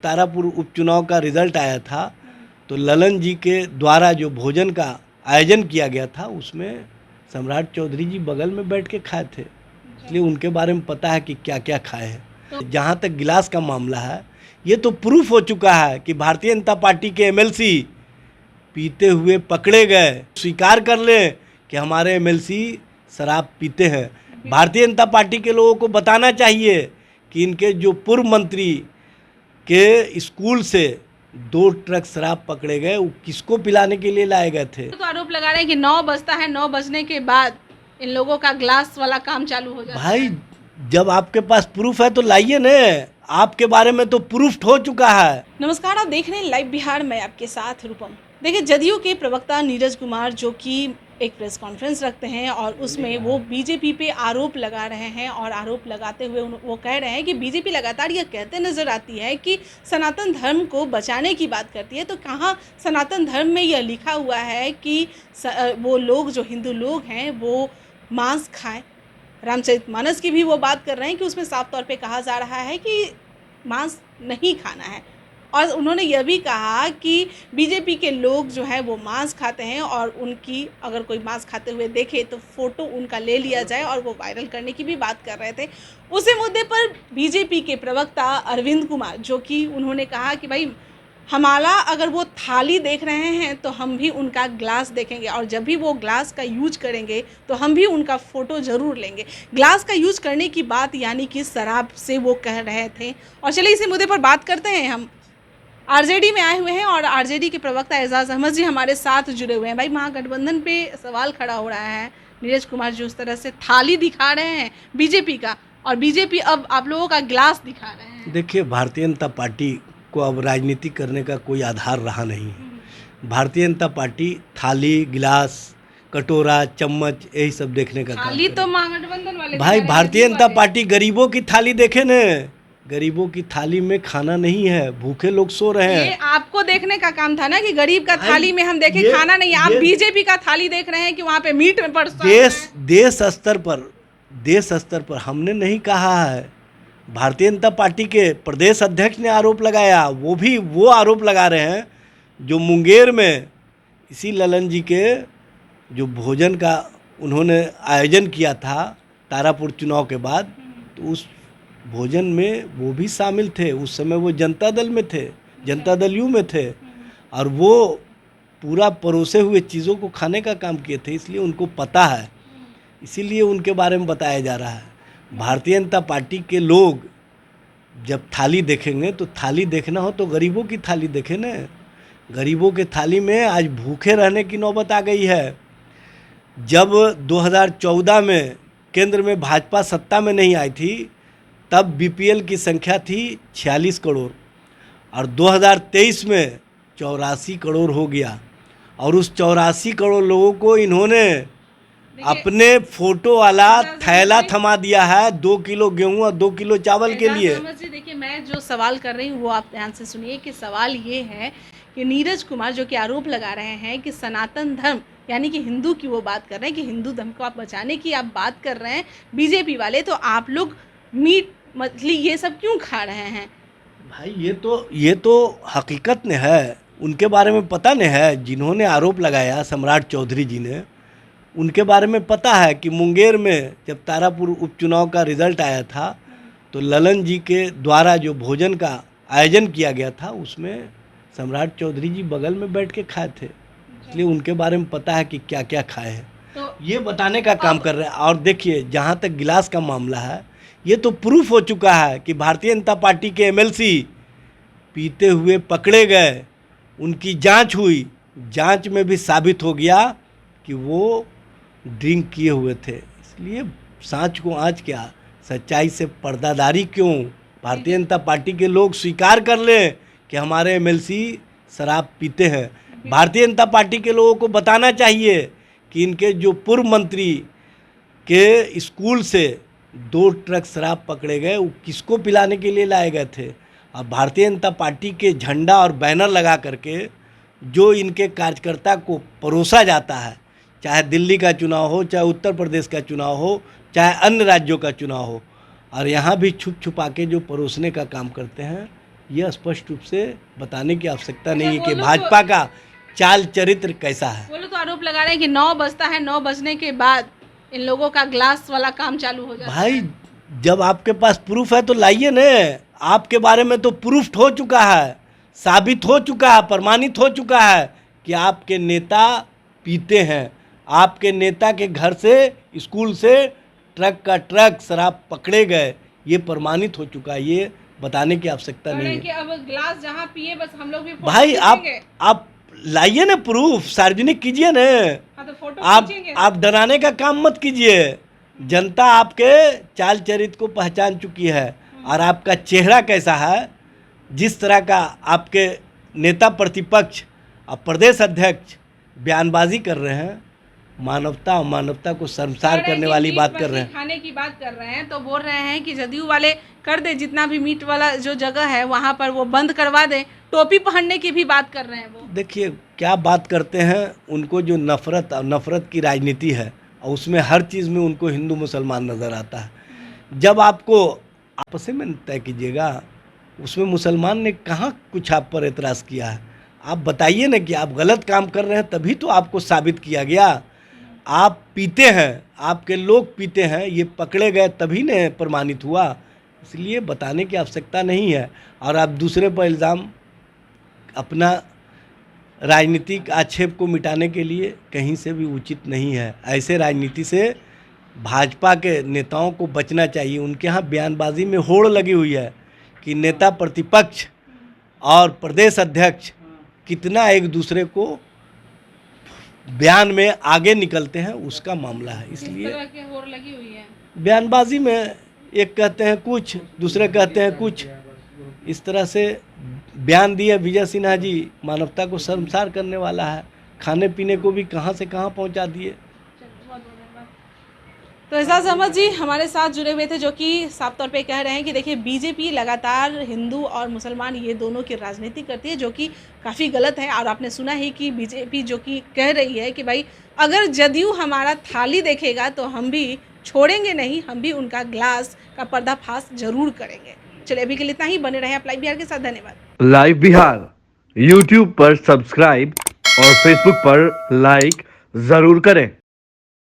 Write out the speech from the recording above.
तारापुर उपचुनाव का रिजल्ट आया था तो ललन जी के द्वारा जो भोजन का आयोजन किया गया था उसमें सम्राट चौधरी जी बगल में बैठ के खाए थे, इसलिए उनके बारे में पता है कि क्या क्या खाए हैं। जहाँ तक गिलास का मामला है, ये तो प्रूफ हो चुका है कि भारतीय जनता पार्टी के एमएलसी पीते हुए पकड़े गए। स्वीकार कर लें कि हमारे एमएलसी शराब पीते हैं। भारतीय जनता पार्टी के लोगों को बताना चाहिए कि इनके जो पूर्व मंत्री के स्कूल से 2 ट्रक शराब पकड़े गए, वो किसको पिलाने के लिए लाए गए थे। तो आरोप लगा रहे हैं कि 9 बजता है, 9 बजने के बाद इन लोगों का ग्लास वाला काम चालू हो जाता है। भाई जब आपके पास प्रूफ है तो लाइए न, आपके बारे में तो प्रूफ हो चुका है। नमस्कार, आप देख रहे हैं लाइव बिहार, मैं आपके साथ रूपम। देखिए, जदयू के प्रवक्ता नीरज कुमार जो कि एक प्रेस कॉन्फ्रेंस रखते हैं और उसमें वो बीजेपी पे आरोप लगा रहे हैं और आरोप लगाते हुए वो कह रहे हैं कि बीजेपी लगातार ये कहते नज़र आती है कि सनातन धर्म को बचाने की बात करती है, तो कहाँ सनातन धर्म में यह लिखा हुआ है कि वो लोग जो हिंदू लोग हैं वो मांस खाएं। रामचरितमानस की भी वो बात कर रहे हैं कि उसमें साफ तौर पे कहा जा रहा है कि मांस नहीं खाना है। और उन्होंने यह भी कहा कि बीजेपी के लोग जो है वो मांस खाते हैं और उनकी अगर कोई मांस खाते हुए देखे तो फ़ोटो उनका ले लिया जाए और वो वायरल करने की भी बात कर रहे थे। उसी मुद्दे पर बीजेपी के प्रवक्ता अरविंद कुमार जो कि उन्होंने कहा कि भाई हमारा अगर वो थाली देख रहे हैं तो हम भी उनका ग्लास देखेंगे और जब भी वो ग्लास का यूज करेंगे तो हम भी उनका फ़ोटो ज़रूर लेंगे। ग्लास का यूज करने की बात यानी कि शराब से वो कह रहे थे। और चलिए इसी मुद्दे पर बात करते हैं। हम आरजेडी में आए हुए हैं और आरजेडी के प्रवक्ता एजाज अहमद जी हमारे साथ जुड़े हुए हैं। भाई महागठबंधन पे सवाल खड़ा हो रहा है, नीरज कुमार जी उस तरह से थाली दिखा रहे हैं बीजेपी का और बीजेपी अब आप लोगों का ग्लास दिखा रहे हैं। देखिए, भारतीय जनता पार्टी को अब राजनीति करने का कोई आधार रहा नहीं है। भारतीय जनता पार्टी थाली, गिलास, कटोरा, चम्मच यही सब देखने का काम थाली तो महागठबंधन वाले भाई भारतीय जनता पार्टी गरीबों की थाली देखे न, गरीबों की थाली में खाना नहीं है, भूखे लोग सो रहे हैं। ये आपको देखने का काम था ना कि गरीब का थाली में हम देखें खाना नहीं। आप बीजेपी का थाली देख रहे हैं कि वहाँ पे मीट में पड़ता है। देश स्तर पर हमने नहीं कहा है। भारतीय जनता पार्टी के प्रदेश अध्यक्ष ने आरोप लगाया, वो आरोप लगा रहे हैं जो मुंगेर में इसी ललन जी के जो भोजन का उन्होंने आयोजन किया था तारापुर चुनाव के बाद, तो उस भोजन में वो भी शामिल थे। उस समय वो जनता दल में थे, जनता दल यू में थे और वो पूरा परोसे हुए चीज़ों को खाने का काम किए थे, इसलिए उनको पता है, इसीलिए उनके बारे में बताया जा रहा है। भारतीय जनता पार्टी के लोग जब थाली देखेंगे तो थाली देखना हो तो गरीबों की थाली देखें ना। गरीबों के थाली में आज भूखे रहने की नौबत आ गई है। जब 2014 में केंद्र में भाजपा सत्ता में नहीं आई थी तब बीपीएल की संख्या थी 46 करोड़ और 2023 में 84 करोड़ हो गया और उस 84 करोड़ लोगों को इन्होंने अपने फोटो वाला थैला थमा दिया है 2 किलो गेहूं और 2 किलो चावल के लिए। देखिए, मैं जो सवाल कर रही हूँ वो आप ध्यान से सुनिए कि सवाल ये है कि नीरज कुमार जो कि आरोप लगा रहे हैं कि सनातन धर्म यानी कि हिंदू की वो बात कर रहे हैं कि हिंदू धर्म को आप बचाने की आप बात कर रहे हैं बीजेपी वाले, तो आप लोग मीट मछली ये सब क्यों खा रहे हैं? भाई ये तो हकीकत ने है, उनके बारे में पता नहीं है। जिन्होंने आरोप लगाया सम्राट चौधरी जी ने, उनके बारे में पता है कि मुंगेर में जब तारापुर उपचुनाव का रिजल्ट आया था तो ललन जी के द्वारा जो भोजन का आयोजन किया गया था उसमें सम्राट चौधरी जी बगल में बैठ के खाए थे, इसलिए उनके बारे में पता है कि क्या क्या खाए हैं, तो ये बताने का काम कर रहे हैं। और देखिए, जहाँ तक गिलास का मामला है, ये तो प्रूफ हो चुका है कि भारतीय जनता पार्टी के एमएलसी पीते हुए पकड़े गए, उनकी जांच हुई, जांच में भी साबित हो गया कि वो ड्रिंक किए हुए थे। इसलिए सांच को आँच क्या, सच्चाई से पर्दादारी क्यों? भारतीय जनता पार्टी के लोग स्वीकार कर लें कि हमारे एमएलसी शराब पीते हैं। भारतीय जनता पार्टी के लोगों को बताना चाहिए कि इनके जो पूर्व मंत्री के स्कूल से 2 ट्रक शराब पकड़े गए, वो किसको पिलाने के लिए लाए गए थे। अब भारतीय जनता पार्टी के झंडा और बैनर लगा करके जो इनके कार्यकर्ता को परोसा जाता है, चाहे दिल्ली का चुनाव हो, चाहे उत्तर प्रदेश का चुनाव हो, चाहे अन्य राज्यों का चुनाव हो, और यहाँ भी छुप छुपा के जो परोसने का काम करते हैं, ये स्पष्ट रूप से बताने की आवश्यकता नहीं है वो कि लोग भाजपा का चाल चरित्र कैसा है। वो लोग तो आरोप लगा रहे हैं कि 9 बजता है, 9 बजने के बाद इन लोगों का ग्लास वाला काम चालू हो जाता भाई है। जब आपके पास प्रूफ है तो लाइए न। आपके बारे में तो प्रूफ हो चुका है, साबित हो चुका है, प्रमाणित हो चुका है कि आपके नेता पीते हैं। आपके नेता के घर से, स्कूल से ट्रक का ट्रक शराब पकड़े गए, ये प्रमाणित हो चुका है। ये बताने की आवश्यकता कह रहे नहीं हैं कि है। अब ग्लास जहाँ पिए बस हम लोग भी फोटो भाई खींचेंगे। आप लाइए ना प्रूफ, सार्वजनिक कीजिए ना। हाँ तो फोटो आप खींचेंगे। आप डराने का काम मत कीजिए। जनता आपके चाल चरित्र को पहचान चुकी है और आपका चेहरा कैसा है, जिस तरह का आपके नेता प्रतिपक्ष और प्रदेश अध्यक्ष बयानबाजी कर रहे हैं, मानवता और मानवता को शर्मसार करने वाली बात कर रहे हैं। खाने की बात कर रहे हैं तो बोल रहे हैं कि जदयू वाले कर दे, जितना भी मीट वाला जो जगह है वहाँ पर वो बंद करवा दे। टोपी पहनने की भी बात कर रहे हैं वो। देखिए क्या बात करते हैं। उनको जो नफ़रत और नफ़रत की राजनीति है और उसमें हर चीज़ में उनको हिंदू मुसलमान नज़र आता है। जब आपको आपस में तय कीजिएगा, उसमें मुसलमान ने कहाँ कुछ आप पर एतराज़ किया है। आप बताइए ना कि आप गलत काम कर रहे हैं, तभी तो आपको साबित किया गया। आप पीते हैं, आपके लोग पीते हैं, ये पकड़े गए तभी ने प्रमाणित हुआ। इसलिए बताने की आवश्यकता नहीं है। और आप दूसरे पर इल्ज़ाम अपना राजनीतिक आक्षेप को मिटाने के लिए कहीं से भी उचित नहीं है। ऐसे राजनीति से भाजपा के नेताओं को बचना चाहिए। उनके यहाँ बयानबाजी में होड़ लगी हुई है कि नेता प्रतिपक्ष और प्रदेश अध्यक्ष कितना एक दूसरे को बयान में आगे निकलते हैं, उसका मामला है। इसलिए होड़ लगी हुई है बयानबाजी में, एक कहते हैं कुछ, दूसरे कहते हैं कुछ, इस तरह से बयान दिए विजय सिन्हा जी। मानवता को शर्मसार करने वाला है। खाने पीने को भी कहाँ से कहाँ पहुँचा दिए। तो एजाज अहमद जी हमारे साथ जुड़े हुए थे, जो कि साफ तौर पे कह रहे हैं कि देखिए बीजेपी लगातार हिंदू और मुसलमान ये दोनों की राजनीति करती है, जो कि काफ़ी गलत है। और आपने सुना ही कि बीजेपी जो कि कह रही है कि भाई अगर जदयू हमारा थाली देखेगा तो हम भी छोड़ेंगे नहीं, हम भी उनका ग्लास का पर्दाफाश जरूर करेंगे। चलिए अभी के लिए इतना ही। बने रहे आप लाइव बिहार के साथ। धन्यवाद। लाइव बिहार यूट्यूब पर सब्सक्राइब और फेसबुक पर लाइक जरूर करें।